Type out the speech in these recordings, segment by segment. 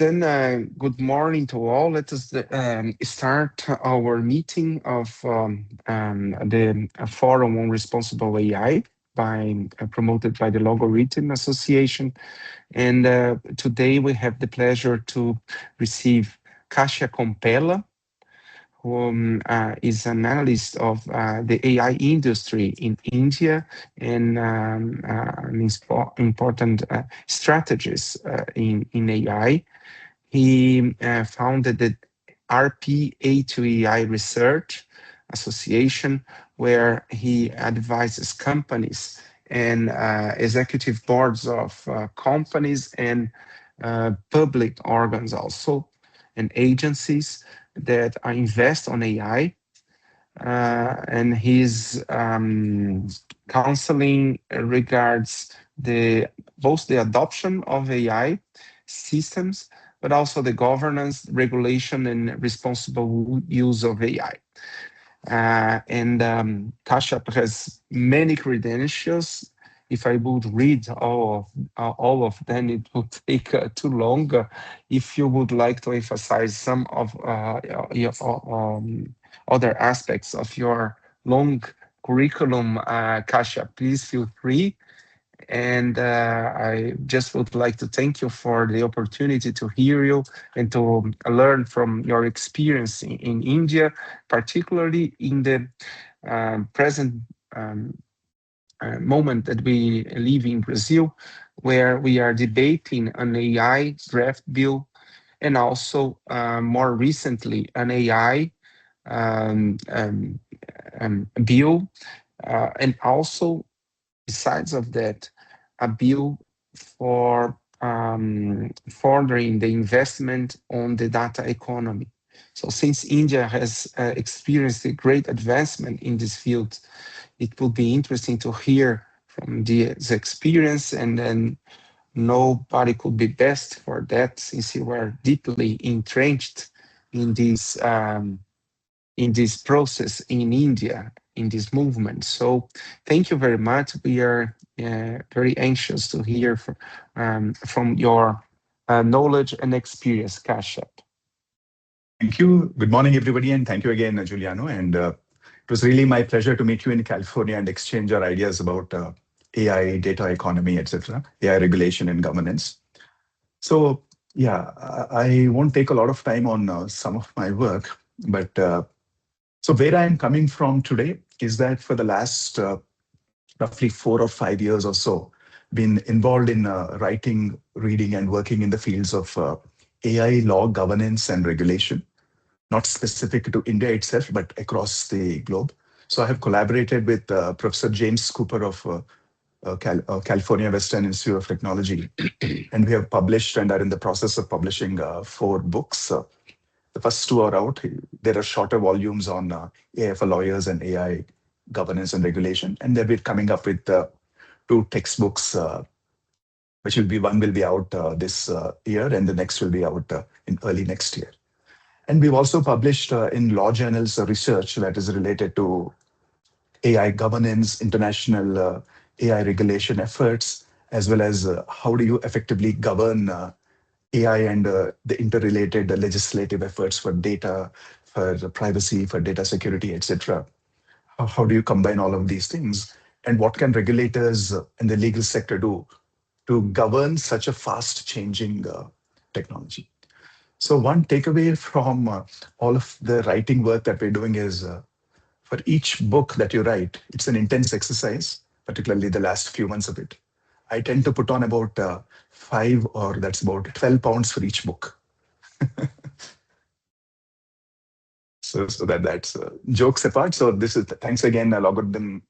then, good morning to all. Let us start our meeting of the Fórum on Responsible AI promoted by the Logarithm Association. And today we have the pleasure to receive Kashyap Kompella, who is an analyst of the AI industry in India and an important strategist in AI. He founded the RPA2AI Research Association, where he advises companies and executive boards of companies and public organs also, and agencies that invest on AI, and his counseling regards both the adoption of AI systems, but also the governance, regulation, and responsible use of AI. Kashyap has many credentials. If I would read all of them, it would take too long. If you would like to emphasize some of your other aspects of your long curriculum, Kashyap, please feel free. And I just would like to thank you for the opportunity to hear you and to learn from your experience in India, particularly in the present moment that we live in Brazil, where we are debating an AI draft bill, and also more recently an AI bill, and also besides of that, a bill for furthering the investment on the data economy. So since India has experienced a great advancement in this field, it will be interesting to hear from this experience, and then nobody could be best for that, since you are deeply entrenched in this process in India, in this movement. So thank you very much. We are very anxious to hear from your knowledge and experience, Kashyap. Thank you. Good morning, everybody, and thank you again, Giuliano. And it was really my pleasure to meet you in California and exchange our ideas about AI, data economy, etc., AI regulation and governance. So yeah, I won't take a lot of time on some of my work, but so where I'm coming from today is that for the last roughly 4 or 5 years or so, been involved in writing, reading, and working in the fields of AI law, governance, and regulation, not specific to India itself, but across the globe. So I have collaborated with Professor James Cooper of California Western Institute of Technology, and we have published and are in the process of publishing 4 books. The first 2 are out. There are shorter volumes on AI for lawyers and AI governance and regulation. And then we're coming up with 2 textbooks, which one will be out this year, and the next will be out in early next year. And we've also published in law journals research that is related to AI governance, international AI regulation efforts, as well as how do you effectively govern AI and the interrelated legislative efforts for data, for privacy, for data security, etc. How do you combine all of these things? And what can regulators and the legal sector do to govern such a fast changing technology? So one takeaway from all of the writing work that we're doing is for each book that you write, it's an intense exercise, particularly the last few months of it. I tend to put on about 5 or that's about 12 pounds for each book. So that's jokes apart. So this is thanks again, Logarithm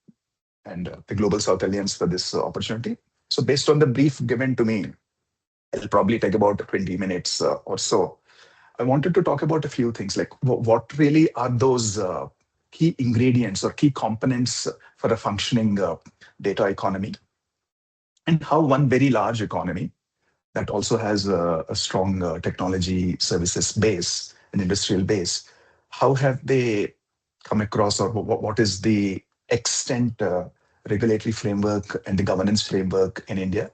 and the Global South Alliance for this opportunity. So based on the brief given to me, it'll probably take about 20 minutes or so. I wanted to talk about a few things, like what really are those key ingredients or key components for a functioning data economy, and how one very large economy that also has a strong technology services base, an industrial base, how have they come across, or what is the extent regulatory framework and the governance framework in India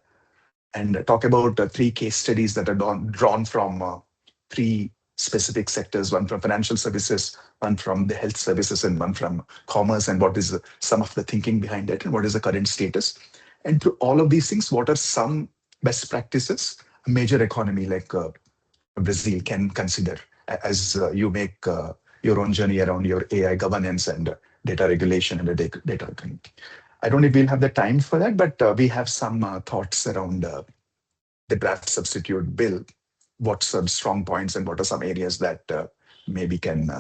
and talk about 3 case studies that are drawn from 3 specific sectors, one from financial services, one from the health services, and one from commerce, and what is some of the thinking behind it, and what is the current status. And through all of these things, what are some best practices a major economy like Brazil can consider as you make your own journey around your AI governance and data regulation and the data economy. I don't know if we'll have the time for that, but we have some thoughts around the draft substitute bill. What's some strong points and what are some areas that maybe can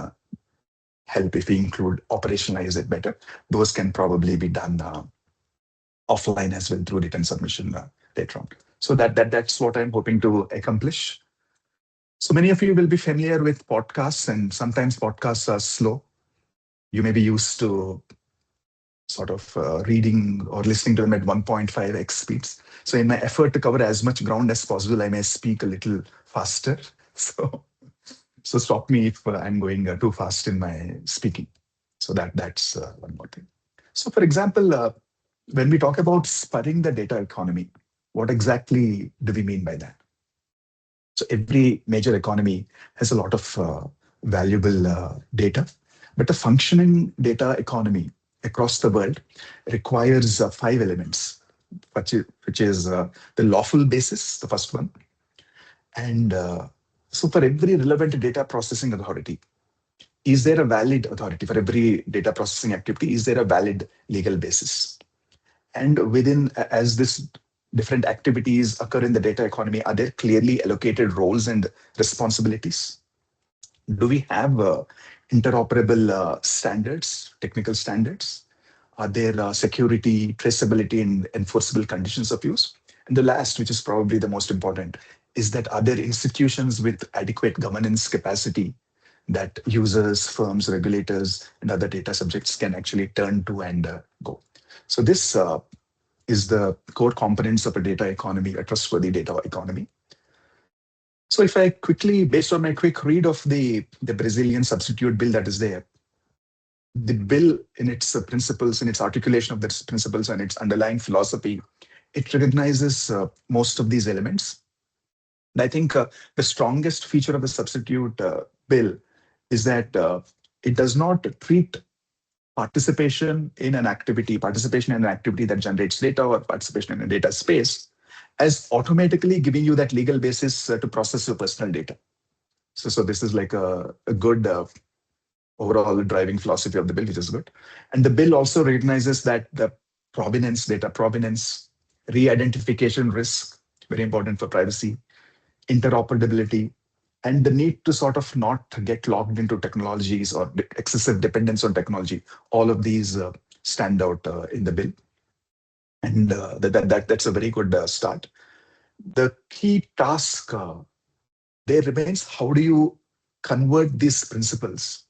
help if we include operationalize it better. Those can probably be done offline as well through written submission later on. So that's what I'm hoping to accomplish. So many of you will be familiar with podcasts, and sometimes podcasts are slow. You may be used to sort of reading or listening to them at 1.5x speeds. So in my effort to cover as much ground as possible, I may speak a little faster. So stop me if I'm going too fast in my speaking. So that's one more thing. So for example, when we talk about spurring the data economy, what exactly do we mean by that? So every major economy has a lot of valuable data, but a functioning data economy across the world requires 5 elements, which is the lawful basis, the first one. And so for every relevant data processing authority, is there a valid authority? For every data processing activity, is there a valid legal basis? And within, as this different activities occur in the data economy, are there clearly allocated roles and responsibilities? Do we have interoperable standards, technical standards? Are there security, traceability, and enforceable conditions of use? And the last, which is probably the most important, is that are there institutions with adequate governance capacity that users, firms, regulators, and other data subjects can actually turn to and go? So this is the core components of a data economy, a trustworthy data economy. So if I quickly, based on my quick read of the Brazilian substitute bill that is there, the bill in its principles, in its articulation of its principles and its underlying philosophy, it recognizes most of these elements. And I think the strongest feature of the substitute bill is that it does not treat participation in an activity that generates data or participation in a data space as automatically giving you that legal basis to process your personal data. So this is like a good overall driving philosophy of the bill, which is good. And the bill also recognizes that the data provenance, re-identification risk, very important for privacy, interoperability, and the need to sort of not get logged into technologies or excessive dependence on technology. All of these stand out in the bill. And that's a very good start. The key task there remains, how do you convert these principles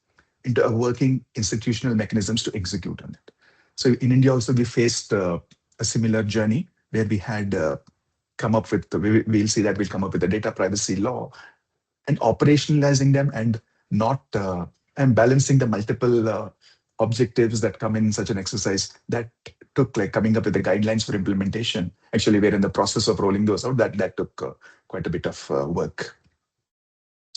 into a working institutional mechanisms to execute on it? So in India also, we faced a similar journey where we had come up with, we'll see that we'll come up with a data privacy law and operationalizing them and not and balancing the multiple objectives that come in such an exercise that took like coming up with the guidelines for implementation. Actually, we're in the process of rolling those out. That took quite a bit of work.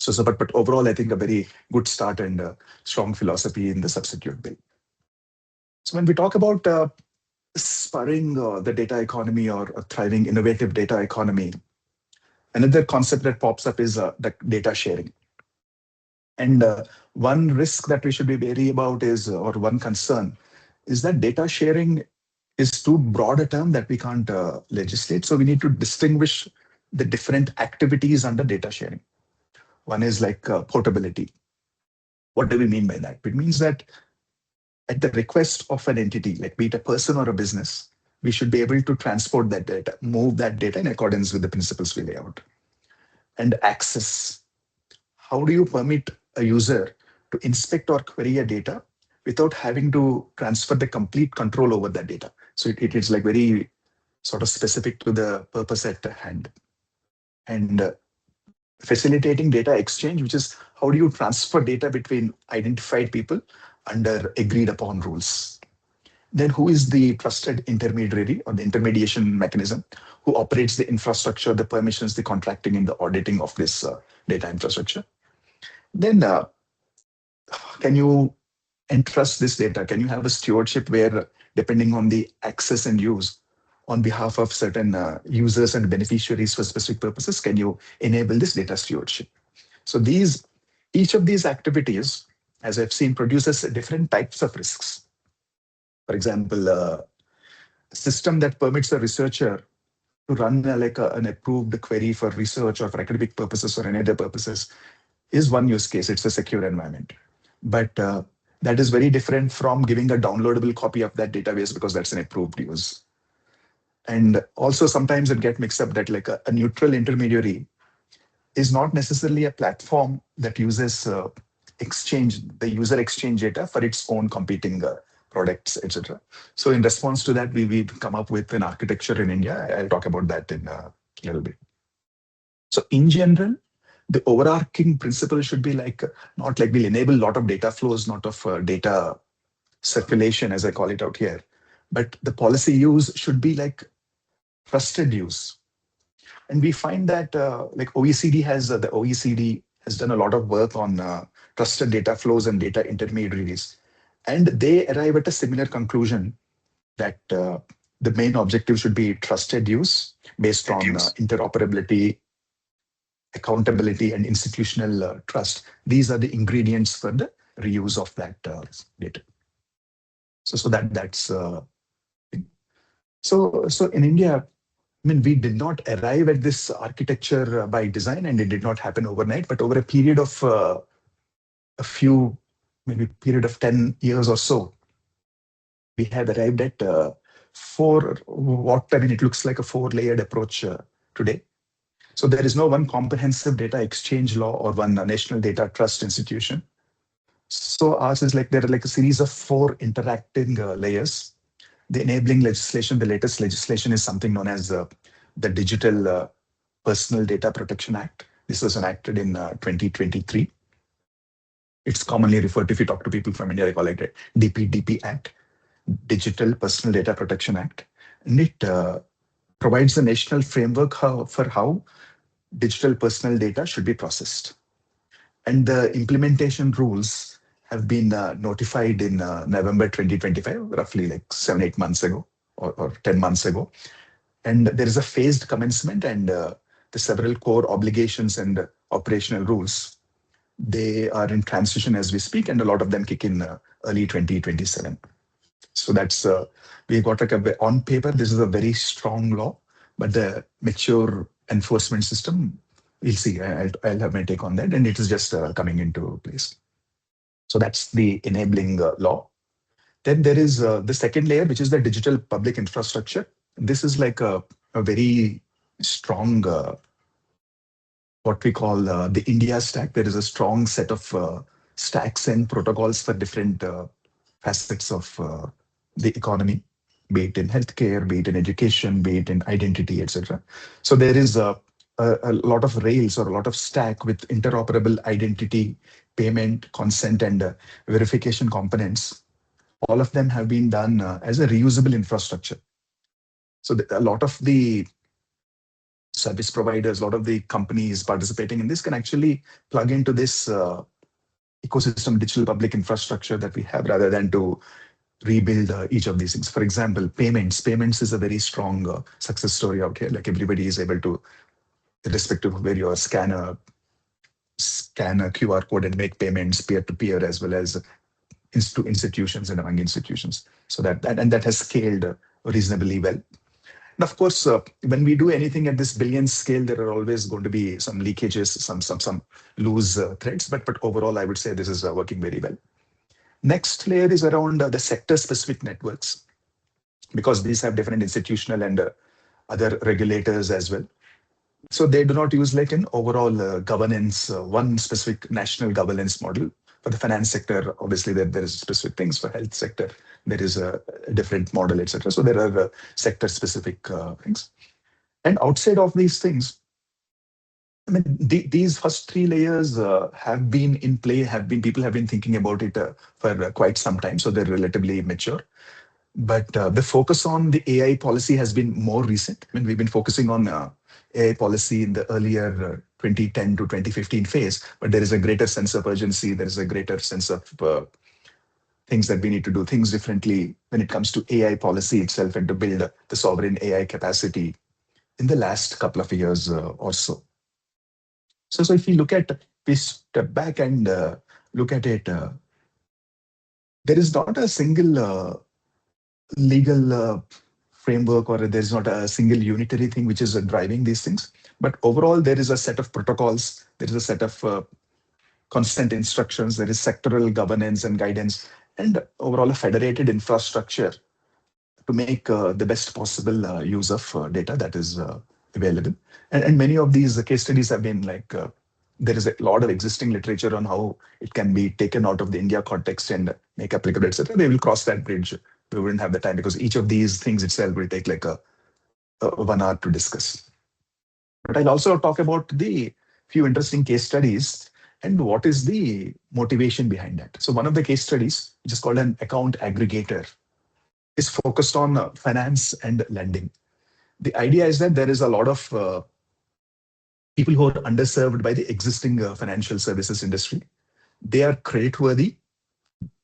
But overall, I think a very good start and strong philosophy in the substitute bill. So when we talk about spurring the data economy or a thriving innovative data economy, another concept that pops up is the data sharing. And one risk that we should be wary about is, or one concern, is that data sharing is too broad a term that we can't legislate. So we need to distinguish the different activities under data sharing. One is like portability. What do we mean by that? It means that at the request of an entity, like be it a person or a business, we should be able to transport that data, move that data in accordance with the principles we lay out. And access. How do you permit a user to inspect or query a data without having to transfer the complete control over that data? So it is like very sort of specific to the purpose at hand. And facilitating data exchange, which is how do you transfer data between identified people under agreed upon rules. Then who is the trusted intermediary or the intermediation mechanism who operates the infrastructure, the permissions, the contracting and the auditing of this data infrastructure? Then can you entrust this data? Can you have a stewardship where, depending on the access and use on behalf of certain users and beneficiaries for specific purposes, can you enable this data stewardship? So each of these activities, as I've seen, produces different types of risks. For example, a system that permits a researcher to run an approved query for research or for academic purposes or any other purposes is one use case. It's a secure environment. But that is very different from giving a downloadable copy of that database because that's an approved use. And also sometimes it gets mixed up that a neutral intermediary is not necessarily a platform that uses the user exchange data for its own competing products, etc. So in response to that, we've come up with an architecture in India. I'll talk about that in a little bit. So in general, the overarching principle should be not like we'll enable a lot of data flows, not of data circulation, as I call it out here, but the policy use should be trusted use. And we find that OECD has done a lot of work on trusted data flows and data intermediaries. And they arrive at a similar conclusion that the main objective should be trusted use based on interoperability, accountability, and institutional trust. These are the ingredients for the reuse of that data. So in India, we did not arrive at this architecture by design, and it did not happen overnight, but over a period of maybe period of 10 years or so, we have arrived at it looks like a 4-layered approach today. So there is no one comprehensive data exchange law or one national data trust institution. So ours is there are a series of 4 interacting layers. The enabling legislation, the latest legislation is something known as the Digital Personal Data Protection Act. This was enacted in 2023. It's commonly referred to, if you talk to people from India, they call it DPDP Act, Digital Personal Data Protection Act. And it provides a national framework for how digital personal data should be processed. And the implementation rules have been notified in November 2025, roughly 7-8 months ago or 10 months ago. And there is a phased commencement, and the several core obligations and operational rules, they are in transition as we speak, and a lot of them kick in early 2027. So that's, we got on paper, this is a very strong law, but the mature enforcement system, we'll see. I'll have my take on that, and it is just coming into place. So that's the enabling law. Then there is the second layer, which is the digital public infrastructure. This is a very strong, what we call the India stack. There is a strong set of stacks and protocols for different facets of the economy, be it in healthcare, be it in education, be it in identity, etc. So there is a lot of rails or a lot of stack with interoperable identity, payment, consent, and verification components. All of them have been done as a reusable infrastructure. So a lot of the service providers, a lot of the companies participating in this can actually plug into this ecosystem digital public infrastructure that we have, rather than to rebuild each of these things. For example, payments. Payments is a very strong success story out here. Everybody is able to, irrespective of where you are, scan a QR code and make payments peer-to-peer, as well as to institutions and among institutions. So that has scaled reasonably well. And of course, when we do anything at this billion scale, there are always going to be some leakages, some loose threads. But overall, I would say this is working very well. Next layer is around the sector-specific networks, because these have different institutional and other regulators as well. So they do not use an overall governance, one specific national governance model. For the finance sector, obviously there is specific things. For health sector, there is a different model, etc. So there are sector-specific things. And outside of these things, these first 3 layers have been in play, people have been thinking about it for quite some time. So they're relatively mature. But the focus on the AI policy has been more recent. I mean, we've been focusing on AI policy in the earlier 2010 to 2015 phase, but there is a greater sense of urgency. There is a greater sense of things that we need to do things differently when it comes to AI policy itself and to build the sovereign AI capacity in the last couple of years or so. So if we we step back and look at it, there is not a single legal framework, or there's not a single unitary thing which is driving these things. But overall, there is a set of protocols, there is a set of constant instructions, there is sectoral governance and guidance, and overall a federated infrastructure to make the best possible use of data that is available. And many of these case studies have been like, there is a lot of existing literature on how it can be taken out of the India context and make applicable, etc. They will cross that bridge. We wouldn't have the time because each of these things itself will take like a 1 hour to discuss. But I'll also talk about the few interesting case studies and what is the motivation behind that. So one of the case studies, which is called an account aggregator, is focused on finance and lending. The idea is that there is a lot of people who are underserved by the existing financial services industry. They are creditworthy.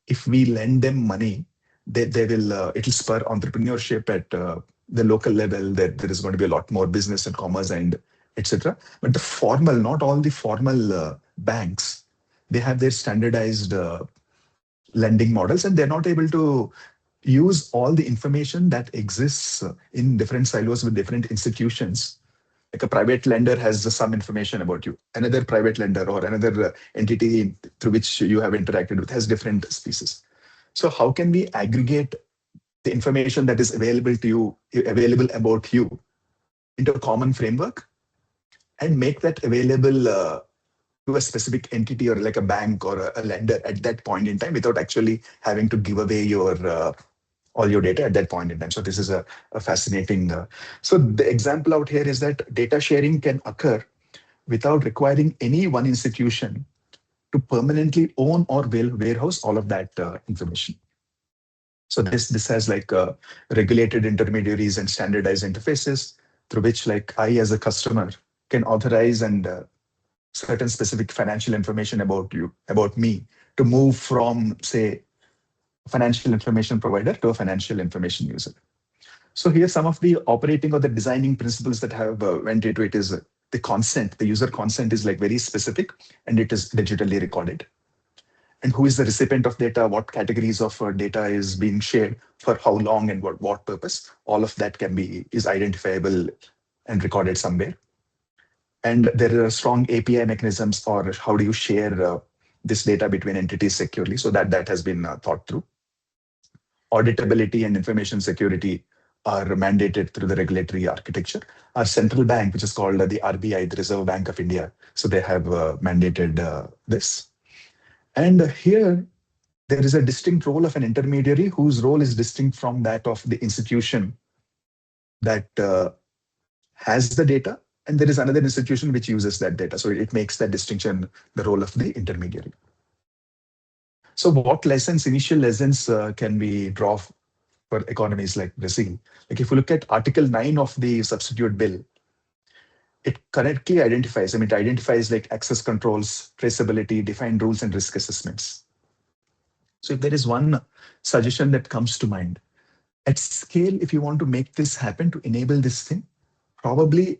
If we lend them money, they will it'll spur entrepreneurship at the local level. That there is going to be a lot more business and commerce and etc. But the formal, not all the formal banks, they have their standardized lending models, and they're not able to use all the information that exists in different silos with different institutions. Like a private lender has some information about you. Another private lender or another entity through which you have interacted with has different species. So how can we aggregate the information that is available to you, available about you, into a common framework and make that available to a specific entity or like a bank or a lender at that point in time without actually having to give away your all your data at that point in time. So this is a fascinating. So the example out here is that data sharing can occur without requiring any one institution to permanently own or warehouse all of that information. So this has like regulated intermediaries and standardized interfaces through which like I as a customer can authorize and certain specific financial information about you, about me, to move from, say, financial information provider to a financial information user. So here some of the operating or the designing principles that have went into it is the consent. The user consent is like very specific and it is digitally recorded. And who is the recipient of data, what categories of data is being shared, for how long and what purpose, all of that is identifiable and recorded somewhere. And there are strong API mechanisms for how do you share this data between entities securely. So that has been thought through. Auditability and information security are mandated through the regulatory architecture. Our central bank, which is called the RBI, the Reserve Bank of India, so they have mandated this. And here, there is a distinct role of an intermediary whose role is distinct from that of the institution that has the data. And there is another institution which uses that data. So it makes that distinction the role of the intermediary. So what initial lessons can we draw for economies like Brazil? Like if you look at Article 9 of the substitute bill, it correctly identifies, it identifies like access controls, traceability, defined rules and risk assessments. So if there is one suggestion that comes to mind, at scale, if you want to make this happen, to enable this thing, probably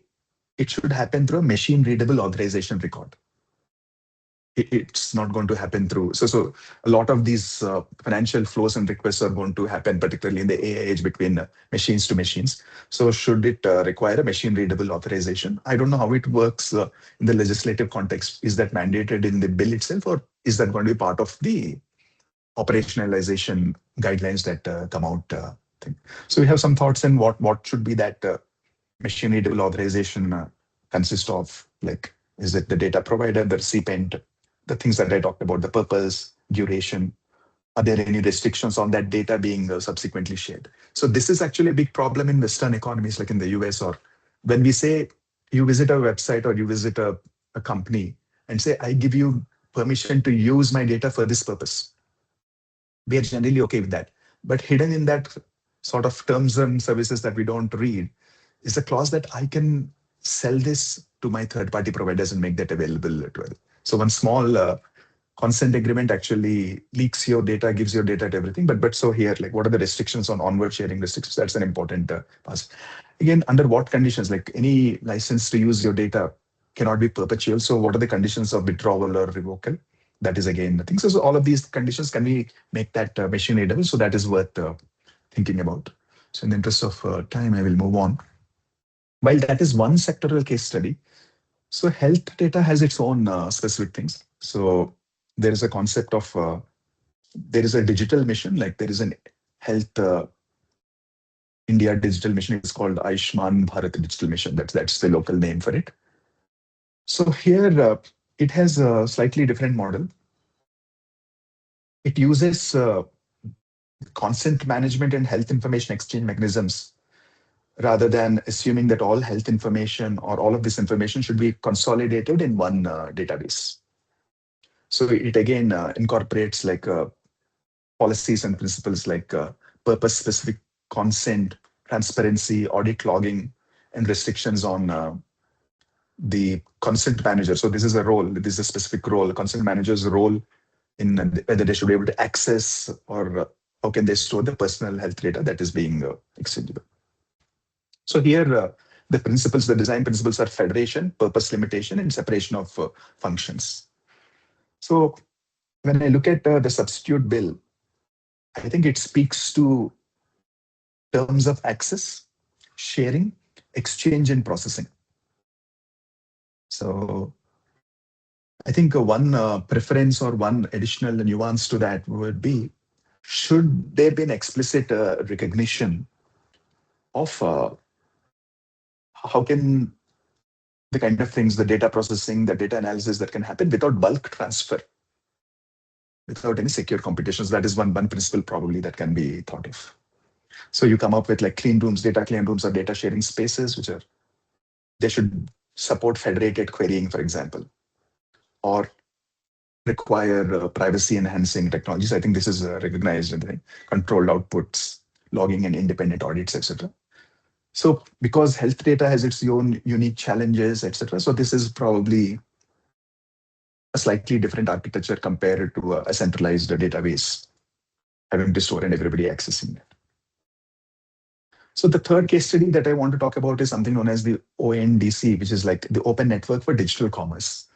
it should happen through a machine readable authorization record. It's not going to happen through. So a lot of these financial flows and requests are going to happen, particularly in the AI age, between machines to machines. So should it require a machine readable authorization? I don't know how it works in the legislative context. Is that mandated in the bill itself, or is that going to be part of the operationalization guidelines that come out? So we have some thoughts on what should be that machine readable authorization consist of. Like, is it the data provider, the recipient, the things that I talked about, the purpose, duration? Are there any restrictions on that data being subsequently shared? So this is actually a big problem in Western economies, like in the US, or when we say you visit a website or you visit a company and say, I give you permission to use my data for this purpose. We are generally okay with that. But hidden in that sort of terms and services that we don't read is a clause that I can sell this to my third-party providers and make that available to others. So one small consent agreement actually leaks your data, gives your data to everything. But so here, like what are the restrictions on onward sharing restrictions? That's an important part. Again, under what conditions? Like any license to use your data cannot be perpetual. So what are the conditions of withdrawal or revocal? That is again the thing. So all of these conditions, can we make that machine readable? So that is worth thinking about. So in the interest of time, I will move on. While that is one sectoral case study, so health data has its own specific things. So there is a concept of, there is a digital mission, like there is an health India digital mission. It's called Ayushman Bharat Digital Mission. That's the local name for it. So here it has a slightly different model. It uses consent management and health information exchange mechanisms rather than assuming that all health information or all of this information should be consolidated in one database. So it again incorporates like policies and principles like purpose-specific consent, transparency, audit logging, and restrictions on the consent manager. So this is a role, this is a specific role, the consent manager's role in whether they should be able to access or how can they store the personal health data that is being exchanged. So here the principles, the design principles are federation, purpose limitation, and separation of functions. So when I look at the substitute bill, I think it speaks to terms of access, sharing, exchange, and processing. So I think one preference or one additional nuance to that would be, should there be an explicit recognition of how can the kind of things, the data processing, the data analysis that can happen without bulk transfer, without any secure computations. That is one principle probably that can be thought of. So you come up with like clean rooms, data clean rooms or data sharing spaces, which are, they should support federated querying, for example, or require privacy enhancing technologies. I think this is recognized in the controlled outputs, logging and independent audits, etc. So because health data has its own unique challenges, etc. So this is probably a slightly different architecture compared to a centralized database having to store and everybody accessing it. So the third case study that I want to talk about is something known as the ONDC, which is like the Open Network for Digital Commerce.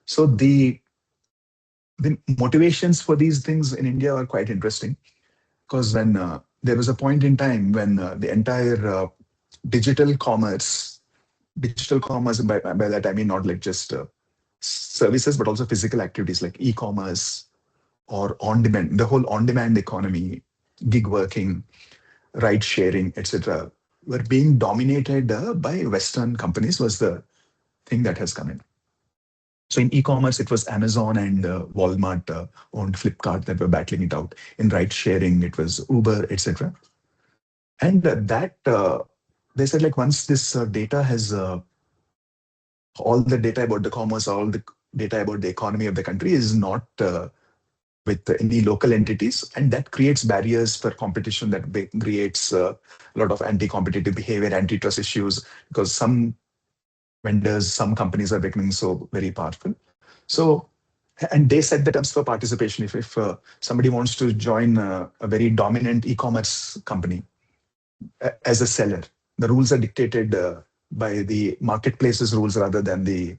So the motivations for these things in India are quite interesting, because when there was a point in time when the entire digital commerce, by that I mean not like just services, but also physical activities like e-commerce or on-demand, the whole on-demand economy, gig working, ride sharing, etc., were being dominated by Western companies was the thing that has come in. So in e-commerce, it was Amazon and Walmart owned Flipkart that were battling it out. In ride sharing, it was Uber, etc. And they said like once this data has all the data about the commerce, all the data about the economy of the country is not with any local entities, and that creates barriers for competition, that creates a lot of anti-competitive behavior, antitrust issues, because some vendors, some companies are becoming so very powerful. So, and they set the terms for participation. If somebody wants to join a very dominant e-commerce company as a seller, the rules are dictated by the marketplace's rules rather than the,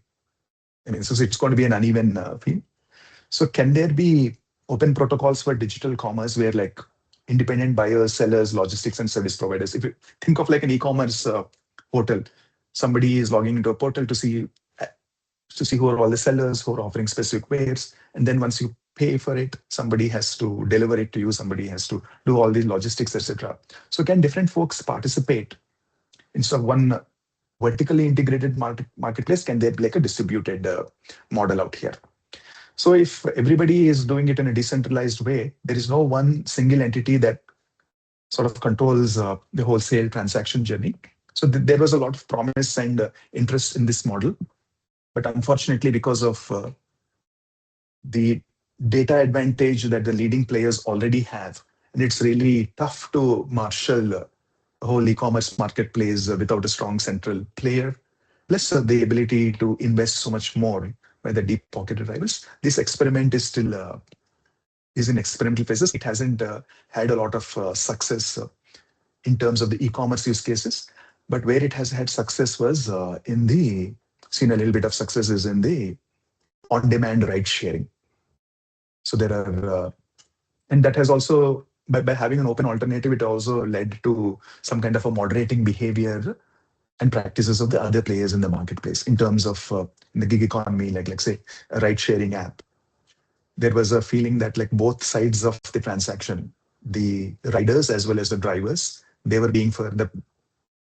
so it's going to be an uneven field. So can there be open protocols for digital commerce where like independent buyers, sellers, logistics and service providers, if you think of like an e-commerce portal, somebody is logging into a portal to see who are all the sellers who are offering specific wares. And then once you pay for it, somebody has to deliver it to you, somebody has to do all these logistics, etc. So can different folks participate instead of one vertically integrated marketplace? Can there be like a distributed model out here? So if everybody is doing it in a decentralized way, there is no one single entity that sort of controls the wholesale transaction journey. So there was a lot of promise and interest in this model. But unfortunately, because of the data advantage that the leading players already have, And it's really tough to marshal a whole e-commerce marketplace without a strong central player. Plus the ability to invest so much more by the deep-pocketed rivals. This experiment is still is in experimental phases. It hasn't had a lot of success in terms of the e-commerce use cases, but where it has had success was seen a little bit of success is in the on-demand ride sharing. So there are, and that has also, by having an open alternative, it also led to some kind of a moderating behavior and practices of the other players in the marketplace in terms of in the gig economy, like let's say a ride sharing app. There was a feeling that like both sides of the transaction, the riders as well as the drivers, they were being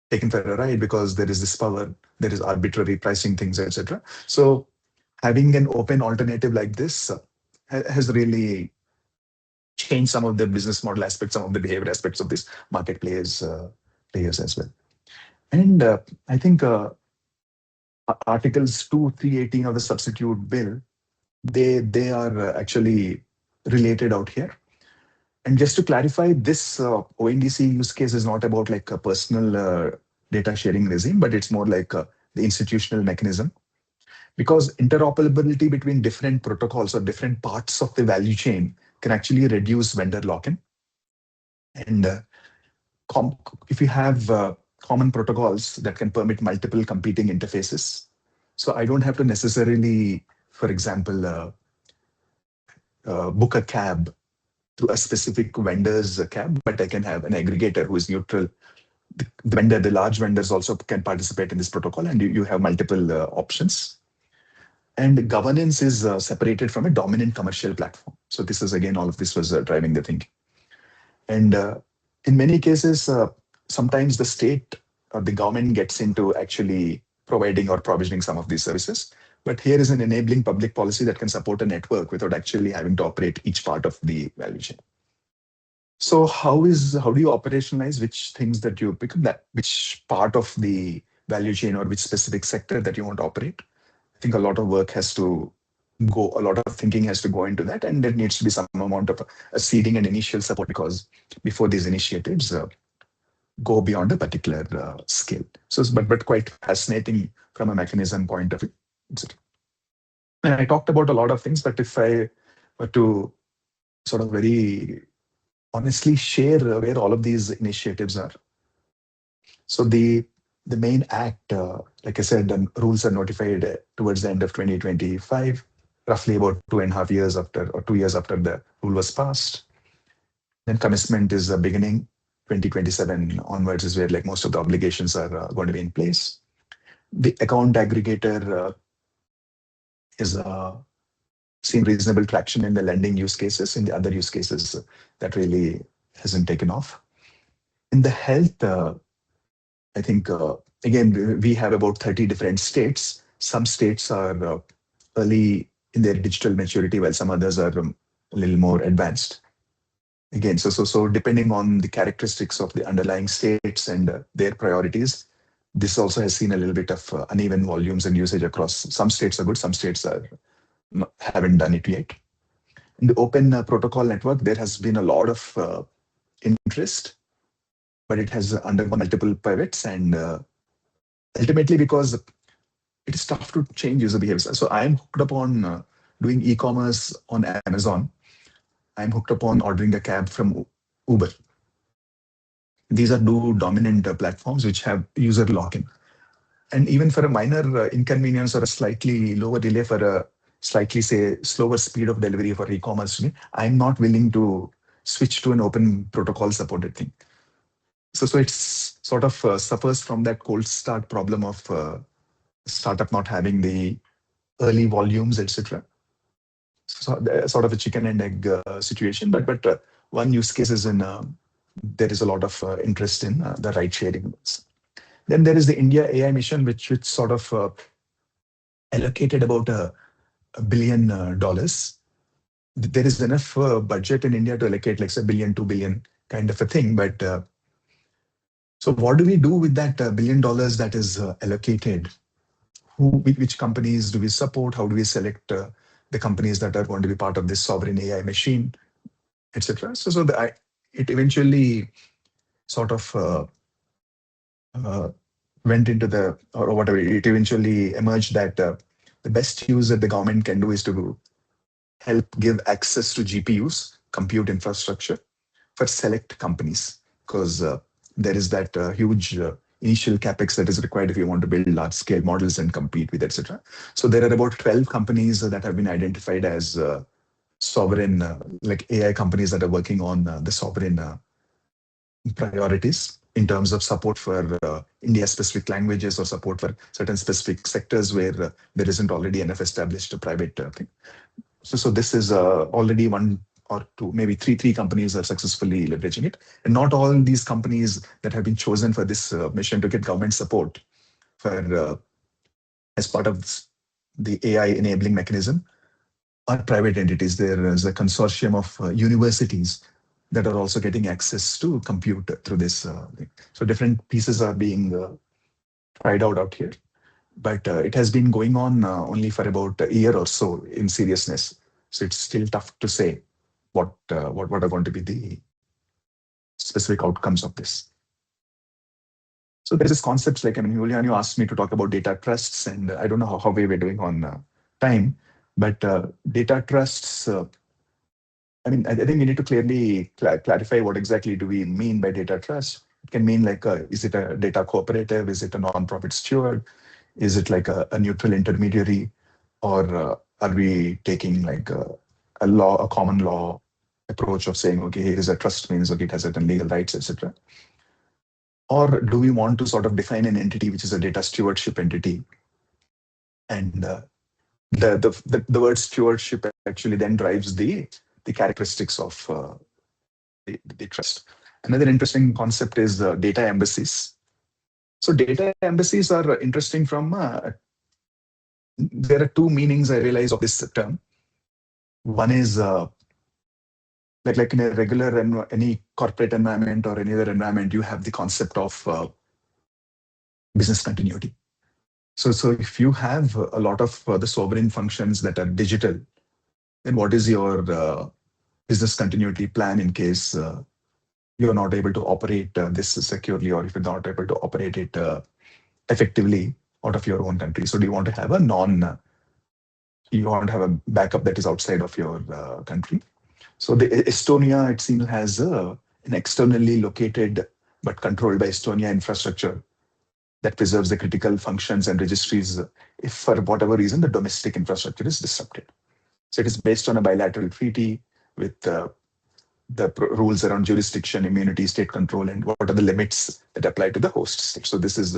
taken for a ride because there is this power, there is arbitrary pricing things, etc. So having an open alternative like this has really changed some of the business model aspects, some of the behavior aspects of this marketplace players as well. And I think Articles 2, 318 of the substitute bill, they are actually related out here. And just to clarify, this ONDC use case is not about like a personal data sharing regime, but it's more like the institutional mechanism. Because interoperability between different protocols or different parts of the value chain can actually reduce vendor lock-in. And if you have common protocols that can permit multiple competing interfaces, so I don't have to necessarily, for example, book a cab to a specific vendor's cab, but I can have an aggregator who is neutral. The large vendors also can participate in this protocol, and you have multiple options. And governance is separated from a dominant commercial platform. So this is, again, all of this was driving the thinking. And in many cases, sometimes the state or the government gets into actually providing or provisioning some of these services. But here is an enabling public policy that can support a network without actually having to operate each part of the value chain. So how do you operationalize which things that you pick up, which part of the value chain or which specific sector that you want to operate? I think a lot of work has to go, a lot of thinking has to go into that, and there needs to be some amount of a seeding and initial support, because before these initiatives go beyond a particular scale. So, but quite fascinating from a mechanism point of view. And I talked about a lot of things, but if I were to sort of very honestly share where all of these initiatives are. So the main act, like I said, the rules are notified towards the end of 2025, roughly about 2.5 years after, or 2 years after the rule was passed. Then commencement is beginning 2027 onwards is where like most of the obligations are going to be in place. The account aggregator is seen reasonable traction in the lending use cases. In the other use cases, that really hasn't taken off. In the health, I think, again, we have about 30 different states. Some states are early in their digital maturity, while some others are a little more advanced. Again, so depending on the characteristics of the underlying states and their priorities, this also has seen a little bit of uneven volumes and usage across. Some states are good, some states haven't done it yet. In the open protocol network, there has been a lot of interest, but it has undergone multiple pivots, and ultimately because it is tough to change user behavior. So I am hooked up on doing e-commerce on Amazon. I'm hooked up on ordering a cab from Uber. These are two dominant platforms which have user lock-in. And even for a minor inconvenience or a slightly lower delay for a slightly, say, slower speed of delivery for e-commerce, I'm not willing to switch to an open protocol supported thing. So it's sort of suffers from that cold start problem of startup not having the early volumes, etc. So sort of a chicken and egg situation. But one use case is there is a lot of interest in the ride sharing. Then there is the India AI mission, which sort of allocated about $1 billion. There is enough budget in India to allocate like say $1 billion, $2 billion kind of a thing. But so what do we do with that $1 billion that is allocated? Which companies do we support? How do we select the companies that are going to be part of this sovereign AI machine, etc.? So it eventually sort of went into the, or whatever, it eventually emerged that the best use that the government can do is to help give access to GPUs, compute infrastructure, for select companies, because there is that huge initial capex that is required if you want to build large scale models and compete with, etc. So there are about 12 companies that have been identified as sovereign, like AI companies that are working on the sovereign priorities in terms of support for India-specific languages or support for certain specific sectors where there isn't already enough established private thing. So this is already one or two, maybe three companies are successfully leveraging it. And not all these companies that have been chosen for this mission to get government support for as part of the AI enabling mechanism are private entities. There is a consortium of universities that are also getting access to compute through this thing. So different pieces are being tried out here. But it has been going on only for about a year or so in seriousness. So it's still tough to say what are going to be the specific outcomes of this. So there's this concepts like, I mean, Julian, you asked me to talk about data trusts, and I don't know how we were doing on time, but data trusts, I mean, I think we need to clearly clarify what exactly do we mean by data trust. It can mean like, is it a data cooperative? Is it a non-profit steward? Is it like a neutral intermediary, or are we taking like a common law approach of saying, okay, here is a trust means okay, it has certain legal rights, etc. Or do we want to sort of define an entity which is a data stewardship entity? And the word stewardship actually then drives the characteristics of the trust. Another interesting concept is data embassies. So data embassies are interesting from, there are two meanings I realize of this term. One is like in a regular, any corporate environment or any other environment, you have the concept of business continuity. So if you have a lot of the sovereign functions that are digital, then what is your business continuity plan in case you're not able to operate this securely, or if you're not able to operate it effectively out of your own country? So do you want to have you want to have a backup that is outside of your country? So the Estonia, it seems, has an externally located but controlled by Estonia infrastructure that preserves the critical functions and registries if for whatever reason the domestic infrastructure is disrupted. So it is based on a bilateral treaty with the rules around jurisdiction, immunity, state control, and what are the limits that apply to the host state. So this is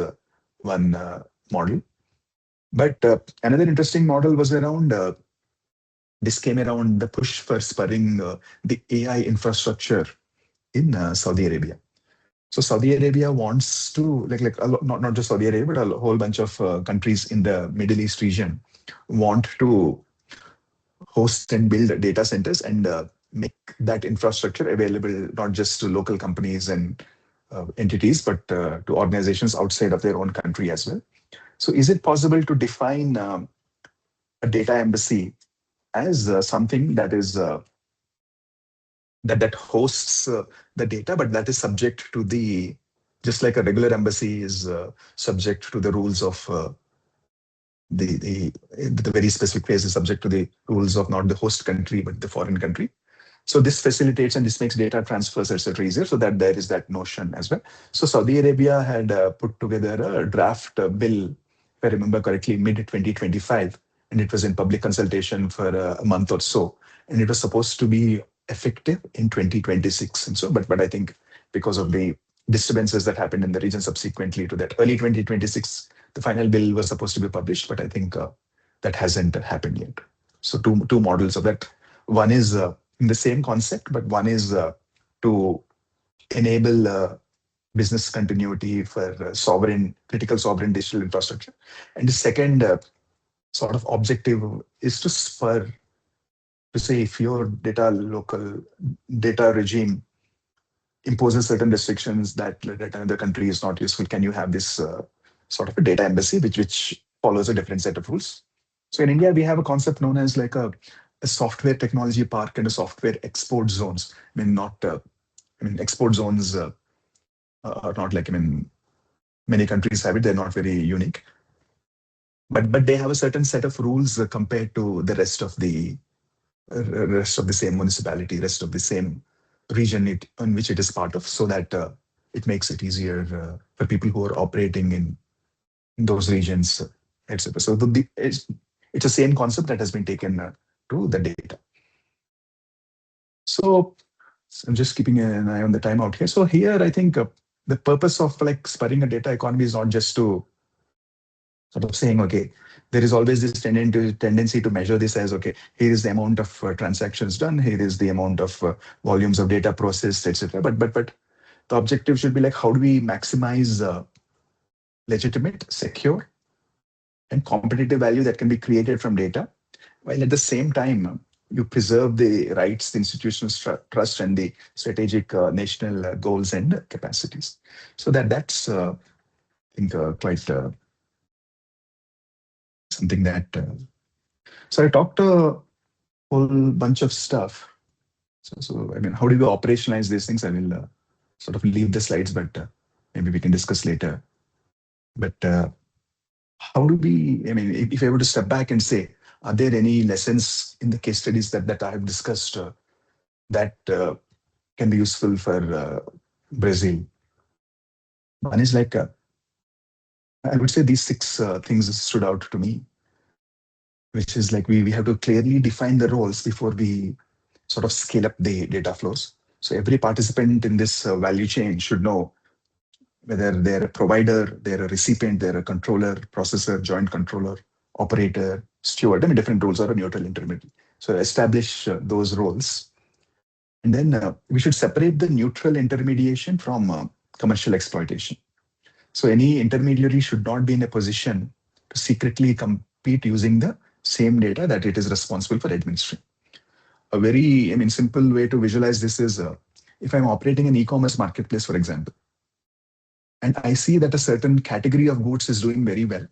one model. But another interesting model was around, this came around the push for spurring the AI infrastructure in Saudi Arabia. So Saudi Arabia wants to, not just Saudi Arabia, but a whole bunch of countries in the Middle East region want to host and build data centers and make that infrastructure available not just to local companies and entities, but to organizations outside of their own country as well. So is it possible to define a data embassy as something that is that hosts the data, but that is subject to the, just like a regular embassy is subject to the rules of the very specific phase is subject to the rules of not the host country, but the foreign country. So this facilitates and this makes data transfers, etc. easier, so that there is that notion as well. So Saudi Arabia had put together a draft bill, if I remember correctly, mid-2025, and it was in public consultation for a month or so. And it was supposed to be effective in 2026. And so, but I think because of the disturbances that happened in the region subsequently to that, early 2026, the final bill was supposed to be published, but I think that hasn't happened yet. So two models of that. One is in the same concept, but one is to enable business continuity for critical sovereign digital infrastructure. And the second sort of objective is to spur, to say if your local data regime imposes certain restrictions that another country is not useful, can you have this sort of a data embassy which follows a different set of rules? So in India, we have a concept known as like a software technology park and a software export zones. I mean, not export zones are not like, many countries have it, they're not very unique. But they have a certain set of rules compared to the rest of the same municipality, rest of the same region on which it is part of, so that it makes it easier for people who are operating in those regions, etc. So it's the same concept that has been taken to the data. So I'm just keeping an eye on the time out here. So here, I think the purpose of like spurring a data economy is not just to sort of saying, okay, there is always this tendency to measure this as, okay, here is the amount of transactions done, here is the amount of volumes of data processed, etc. But the objective should be like, how do we maximize legitimate, secure, and competitive value that can be created from data, while at the same time you preserve the rights, the institutional trust, and the strategic national goals and capacities. So that's I think quite something that. So I talked a whole bunch of stuff. So how do we operationalize these things? I will sort of leave the slides, but maybe we can discuss later. But how do we? If I were to step back and say, are there any lessons in the case studies that I have discussed that can be useful for Brazil? One is like, I would say these 6 things stood out to me, which is like we have to clearly define the roles before we sort of scale up the data flows. So every participant in this value chain should know whether they're a provider, they're a recipient, they're a controller, processor, joint controller, operator, steward, different roles, or a neutral intermediary. So establish those roles. And then we should separate the neutral intermediation from commercial exploitation. So any intermediary should not be in a position to secretly compete using the same data that it is responsible for administering. A very simple way to visualize this is if I'm operating an e-commerce marketplace, for example, and I see that a certain category of goods is doing very well,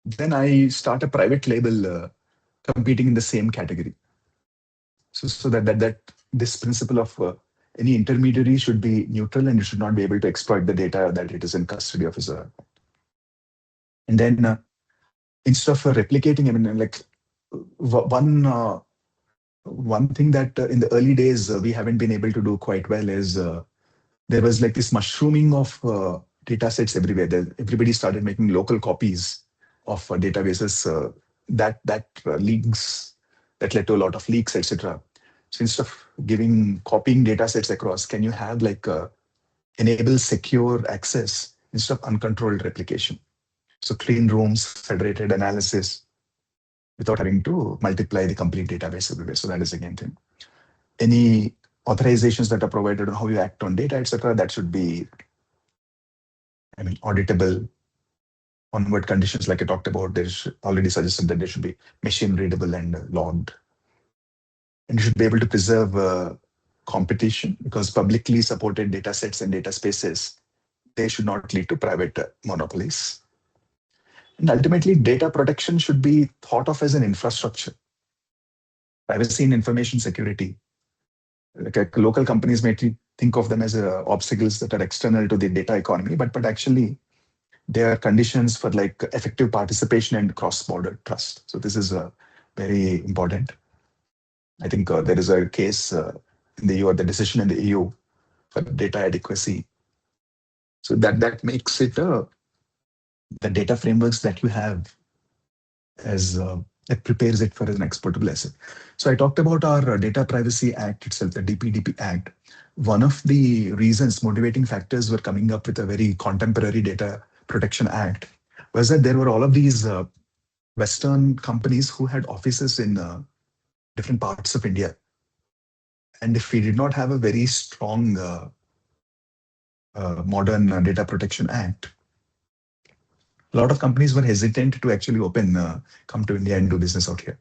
then I start a private label competing in the same category. So that this principle of any intermediary should be neutral and it should not be able to exploit the data that it is in custody of. And then instead of replicating, one thing that in the early days we haven't been able to do quite well is there was like this mushrooming of data sets everywhere. Everybody started making local copies of databases that led to a lot of leaks, etc. So instead of copying data sets across, can you have enable secure access instead of uncontrolled replication? So clean rooms, federated analysis, without having to multiply the complete database everywhere. So that is again thing. Any authorizations that are provided on how you act on data, etc., that should be, auditable. Onward conditions, like I talked about, there's already suggested that they should be machine readable and logged. And you should be able to preserve competition, because publicly supported data sets and data spaces, they should not lead to private monopolies. And ultimately, data protection should be thought of as an infrastructure. Privacy and information security. Like local companies may think of them as obstacles that are external to the data economy, but actually they are conditions for effective participation and cross-border trust. So this is very important. I think there is a case in the EU, or the decision in the EU for data adequacy. So that makes it the data frameworks that you have as it prepares it for an exportable asset. So I talked about our Data Privacy Act itself, the DPDP Act. One of the reasons, motivating factors were coming up with a very contemporary Data Protection Act was that there were all of these Western companies who had offices in different parts of India. And if we did not have a very strong modern Data Protection Act, a lot of companies were hesitant to actually come to India and do business out here.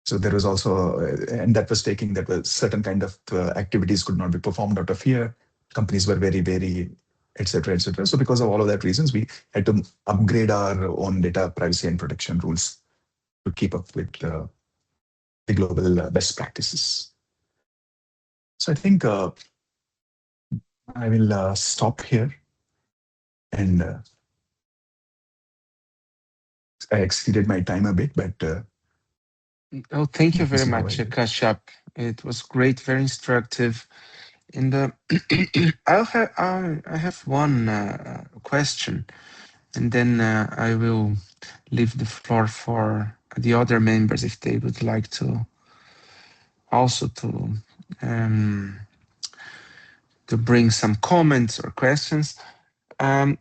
So there was also, and that was certain kind of activities could not be performed out of here. Companies were very, very, etc., etc. So because of all of that reasons, we had to upgrade our own data privacy and protection rules to keep up with the global best practices. So I think I will stop here, and I exceeded my time a bit, but Oh, thank you let me very see how I much, do. Kashyap. It was great, very instructive. And I have one question, and then I will leave the floor for the other members if they would like to also um, to bring some comments or questions. Um,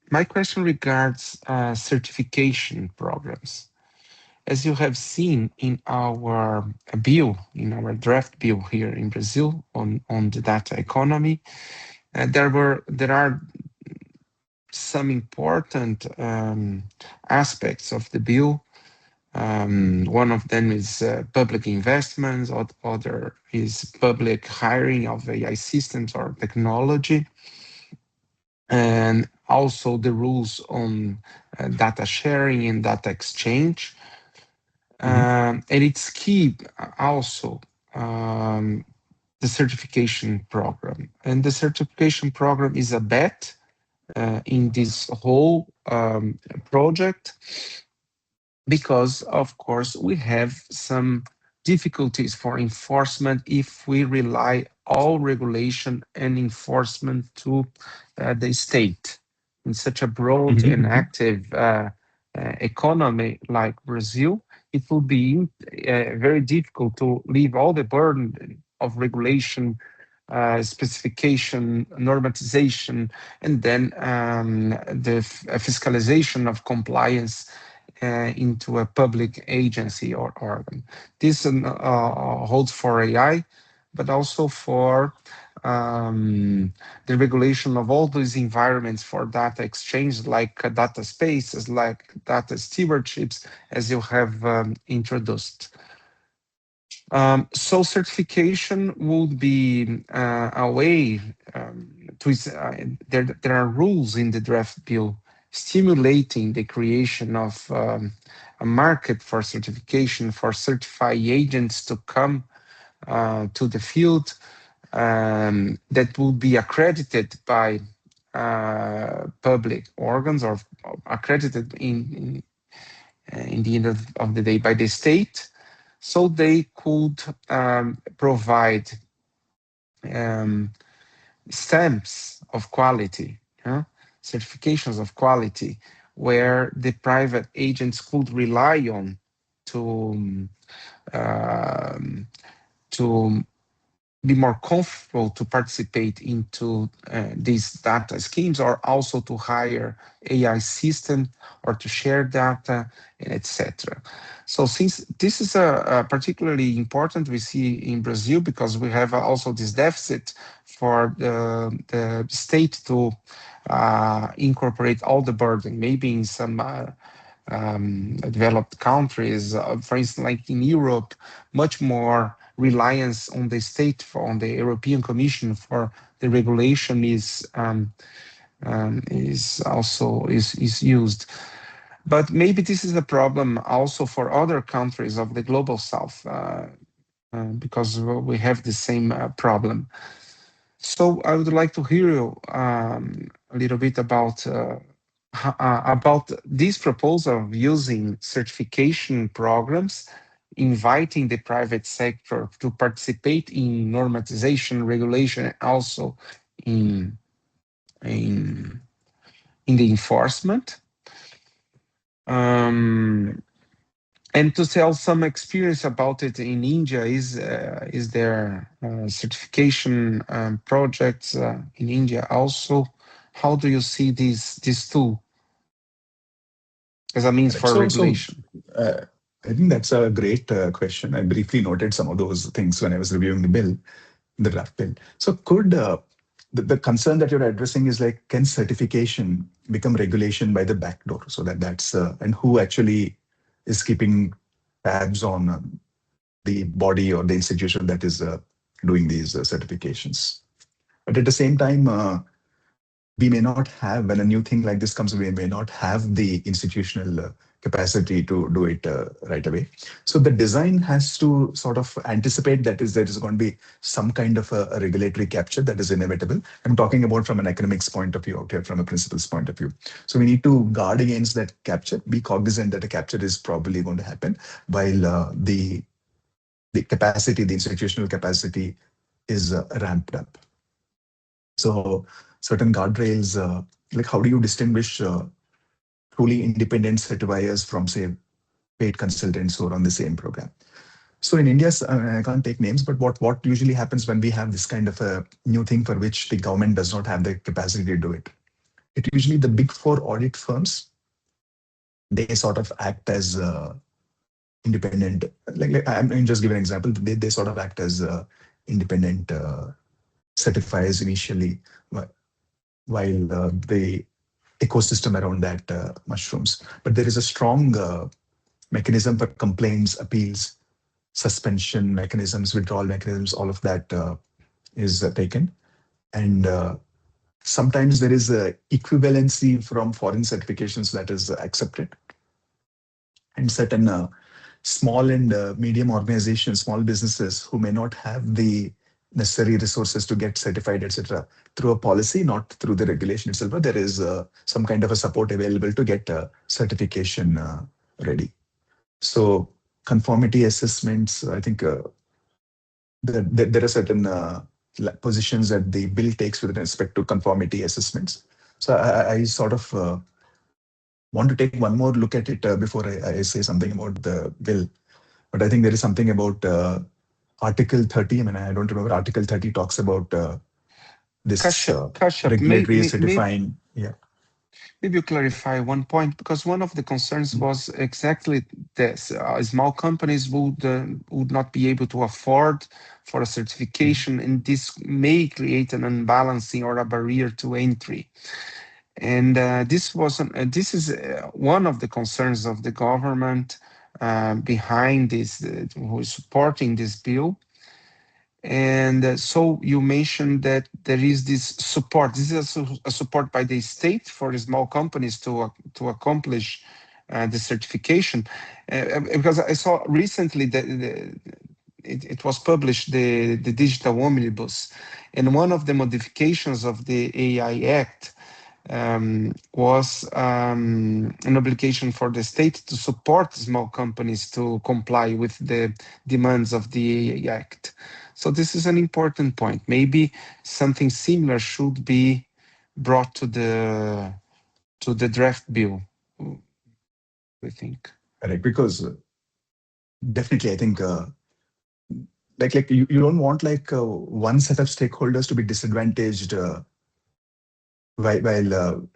my question regards certification programs. As you have seen in our bill, in our draft bill here in Brazil on the data economy, there are some important aspects of the bill. One of them is public investments, other is public hiring of AI systems or technology, and also the rules on data sharing and data exchange. And it's key also the certification program. And the certification program is a bet in this whole project because, of course, we have some difficulties for enforcement if we rely all regulation and enforcement to the state. In such a broad and active economy like Brazil, it will be very difficult to leave all the burden of regulation, specification, normatization, and then the fiscalization of compliance into a public agency or organ. This holds for AI, but also for the regulation of all these environments for data exchange, like data spaces, like data stewardships, as you have introduced. So certification would be a way to, there are rules in the draft bill stimulating the creation of a market for certification for certified agents to come to the field that will be accredited by public organs or accredited in the end of the day by the state, so they could provide stamps of quality, certifications of quality, where the private agents could rely on to be more comfortable to participate into these data schemes, or also to hire AI system or to share data, etc. So since this is a particularly important, we see in Brazil because we have also this deficit for the state to incorporate all the burden. Maybe in some developed countries, for instance, like in Europe, much more reliance on the state, on the European Commission for the regulation is also used. But maybe this is a problem also for other countries of the global south, because we have the same problem. So I would like to hear you a little bit about this proposal of using certification programs, inviting the private sector to participate in normatization, regulation, and also in the enforcement. And to tell some experience about it in India, is there certification projects in India also? How do you see this tool as a means for regulation? I think that's a great question. I briefly noted some of those things when I was reviewing the bill, the draft bill. So could the concern that you're addressing is like, can certification become regulation by the back door? So that's and who actually is keeping tabs on the body or the institution that is doing these certifications? But at the same time, we may not have, when a new thing like this comes, we may not have the institutional capacity to do it right away. So the design has to sort of anticipate that there is going to be some kind of a regulatory capture that is inevitable. I'm talking about from an economics point of view out here, from a principles point of view. So we need to guard against that capture, be cognizant that a capture is probably going to happen, while the capacity, the institutional capacity is ramped up. So certain guardrails, like how do you distinguish truly independent certifiers from, say, paid consultants who are on the same program? So in India, I can't take names, but what usually happens when we have this kind of a new thing for which the government does not have the capacity to do it? It usually the big four audit firms, they sort of act as independent. Like I'm just giving an example. They sort of act as independent certifiers initially, while the ecosystem around that mushrooms. But there is a strong mechanism for complaints, appeals, suspension mechanisms, withdrawal mechanisms, all of that is taken. And sometimes there is a equivalency from foreign certifications that is accepted. And certain small and medium organizations, small businesses who may not have the necessary resources to get certified, etc., through a policy, not through the regulation itself, but there is some kind of a support available to get certification ready. So conformity assessments, I think there are certain positions that the bill takes with respect to conformity assessments. So I sort of want to take one more look at it before I say something about the bill. But I think there is something about Article 30. I mean, I don't remember. Article 30 talks about this Kashyap, regulatory certifying. Yeah. Maybe you clarify one point, because one of the concerns was exactly this: small companies would not be able to afford for a certification, and this may create an unbalancing or a barrier to entry. And this is one of the concerns of the government behind this, who is supporting this bill. And so you mentioned that there is this support. This is a support by the state for small companies to accomplish the certification. Because I saw recently that it was published, the Digital Omnibus, and one of the modifications of the AI Act was an obligation for the state to support small companies to comply with the demands of the AI Act. So this is an important point. Maybe something similar should be brought to the draft bill, we think. Correct, because definitely I think like you don't want like one set of stakeholders to be disadvantaged while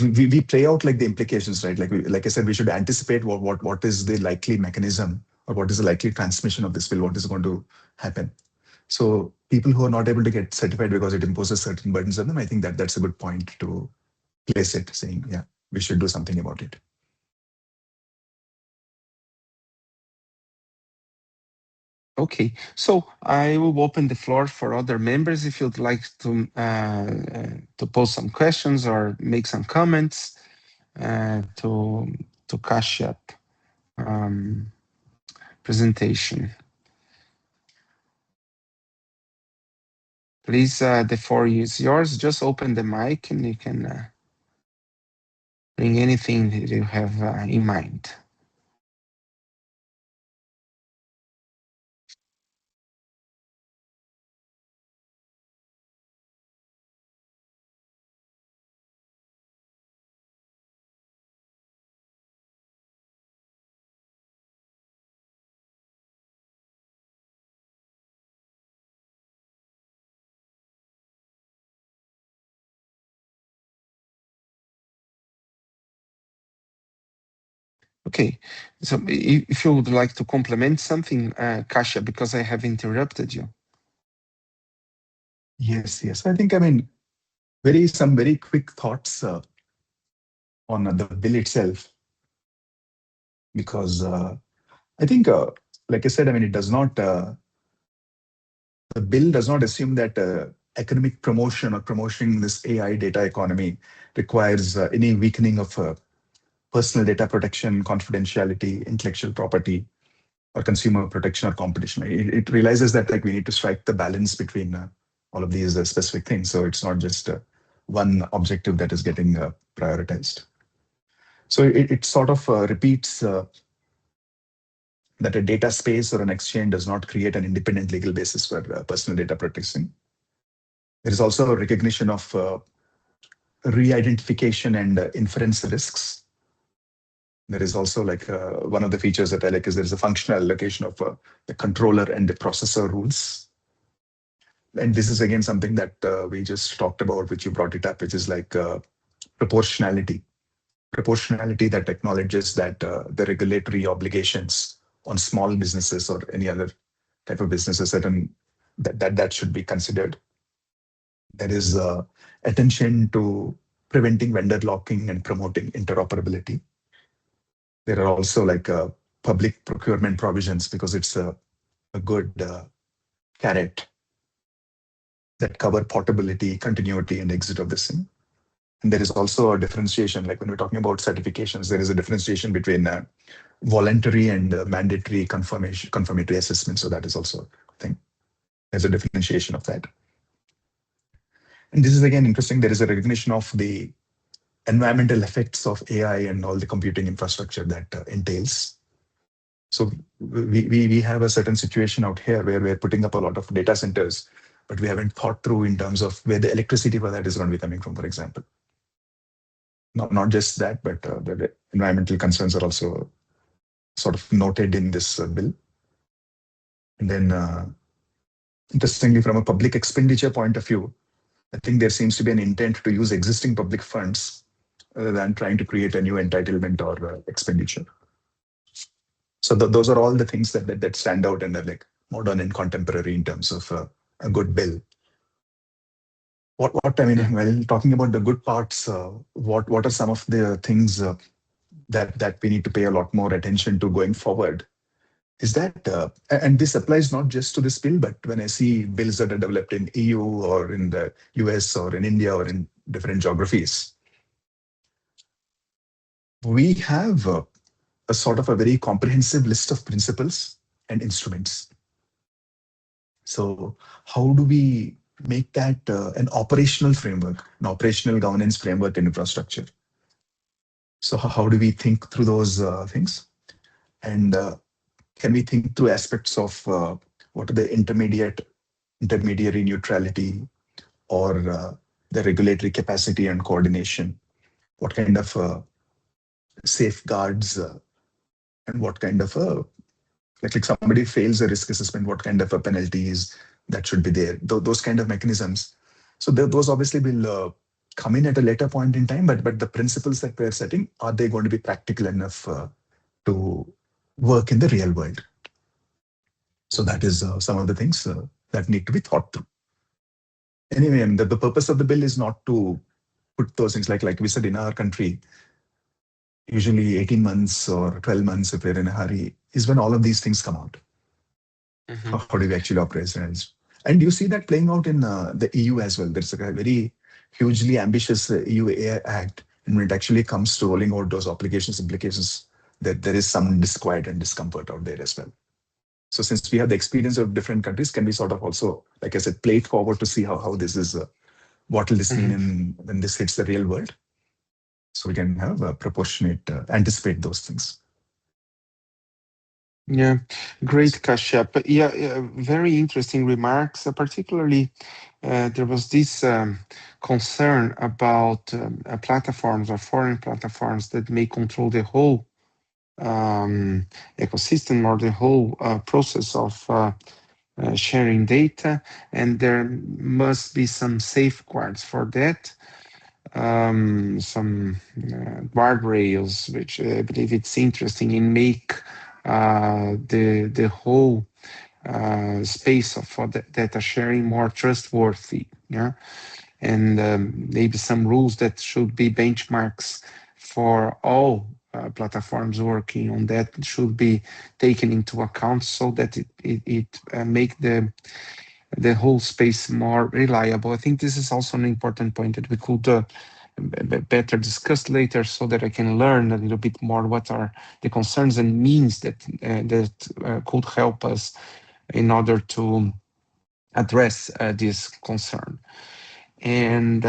we play out like the implications, right? Like I said, we should anticipate what is the likely mechanism or what is the likely transmission of this bill, what is going to happen. So people who are not able to get certified because it imposes certain burdens on them, I think that's a good point to place it, saying, yeah, we should do something about it. Okay, so I will open the floor for other members if you'd like to pose some questions or make some comments to Kashyap presentation. Please, the floor is yours. Just open the mic and you can bring anything that you have in mind. Okay, so if you would like to complement something, Kashyap, because I have interrupted you. Yes. I think, I mean, some very quick thoughts on the bill itself, because I think, like I said, I mean, it does not, the bill does not assume that economic promotion or promoting this AI data economy requires any weakening of personal data protection, confidentiality, intellectual property, or consumer protection or competition. It realizes that like we need to strike the balance between all of these specific things. So it's not just one objective that is getting prioritized. So it sort of repeats that a data space or an exchange does not create an independent legal basis for personal data protection. There is also a recognition of re-identification and inference risks. There is also like one of the features that I like is there is a functional allocation of the controller and the processor rules. And this is again something that we just talked about, which you brought it up, which is like proportionality. Proportionality that acknowledges that the regulatory obligations on small businesses or any other type of businesses that should be considered. There is attention to preventing vendor locking and promoting interoperability. There are also like public procurement provisions because it's a good carrot that cover portability, continuity, and exit of this thing. And there is also a differentiation, like when we're talking about certifications, there is a differentiation between voluntary and mandatory confirmatory assessment. So that is also a thing. There's a differentiation of that. And this is again interesting. There is a recognition of the environmental effects of AI and all the computing infrastructure that entails. So we have a certain situation out here where we're putting up a lot of data centers, but we haven't thought through in terms of where the electricity for that is going to be coming from, for example. Not just that, but the environmental concerns are also sort of noted in this bill. And then, interestingly, from a public expenditure point of view, I think there seems to be an intent to use existing public funds rather than trying to create a new entitlement or expenditure. So those are all the things that stand out and are like modern and contemporary in terms of a good bill. What I mean, while talking about the good parts, what are some of the things that we need to pay a lot more attention to going forward? Is that, and this applies not just to this bill, but when I see bills that are developed in EU or in the US or in India or in different geographies, we have a sort of a very comprehensive list of principles and instruments. So how do we make that an operational framework, an operational governance framework and infrastructure? So how do we think through those things? And can we think through aspects of what are the intermediary neutrality or the regulatory capacity and coordination? What kind of safeguards and what kind of like somebody fails a risk assessment, what kind of penalties that should be there? Those kind of mechanisms. So those obviously will come in at a later point in time, but the principles that we're setting, are they going to be practical enough to work in the real world? So that is some of the things that need to be thought through. Anyway, and the purpose of the bill is not to put those things like we said in our country, usually 18 months or 12 months if we're in a hurry is when all of these things come out. Mm-hmm. How do we actually operationalize? And you see that playing out in the EU as well. There's a very hugely ambitious EU AI Act. And when it actually comes to rolling out those implications, that there is some disquiet and discomfort out there as well. So since we have the experience of different countries, can we sort of also, like I said, play it forward to see how this is, what will this mean when this hits the real world? So we can have a proportionate, anticipate those things. Yeah, great, Kashyap. Yeah, very interesting remarks. Particularly, there was this concern about platforms or foreign platforms that may control the whole ecosystem or the whole process of sharing data, and there must be some safeguards for that. Some guardrails, which I believe it's interesting in make the whole space for the data sharing more trustworthy. Yeah, and maybe some rules that should be benchmarks for all platforms working on that should be taken into account so that it make the whole space more reliable. I think this is also an important point that we could better discussed later, so that I can learn a little bit more what are the concerns and means that could help us in order to address this concern. And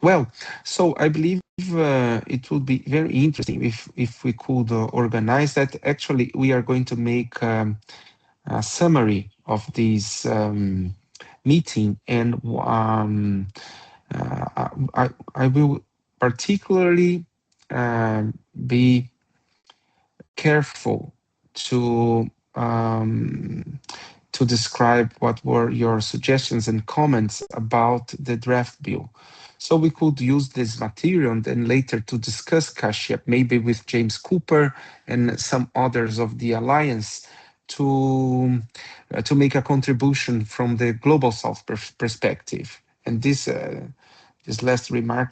well, so I believe it would be very interesting if we could organize that. Actually, we are going to make a summary of this meeting, and I will particularly be careful to describe what were your suggestions and comments about the draft bill. So we could use this material and then later to discuss Kashyap, maybe with James Cooper and some others of the Alliance, to make a contribution from the Global South perspective. And this last remark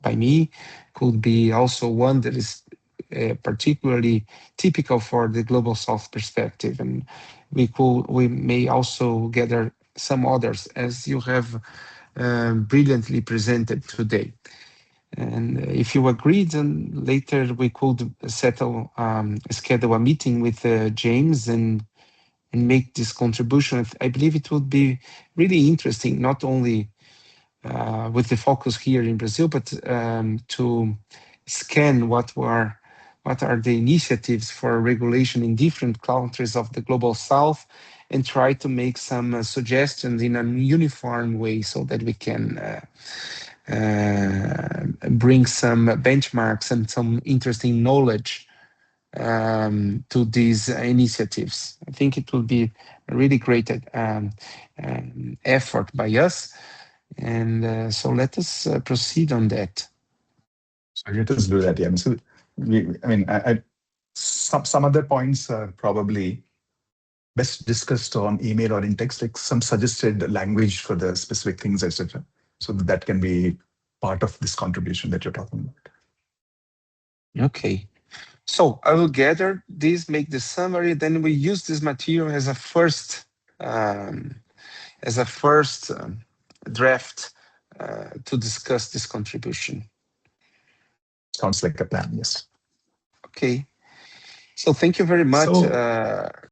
by me could be also one that is particularly typical for the Global South perspective, and we may also gather some others, as you have brilliantly presented today. And if you agree, then later we could schedule a meeting with James and make this contribution. I believe it would be really interesting, not only with the focus here in Brazil, but to scan what are the initiatives for regulation in different countries of the Global South, and try to make some suggestions in a uniform way, so that we can bring some benchmarks and some interesting knowledge to these initiatives. I think it will be a really great effort by us. And so let us proceed on that. So let us do that, yeah. So some other points are probably best discussed on email or in text, like some suggested language for the specific things, etc. So that can be part of this contribution that you're talking about. Okay. So I will gather this, make the summary, then we use this material as a first draft to discuss this contribution. Sounds like a plan, yes. Okay. So thank you very much,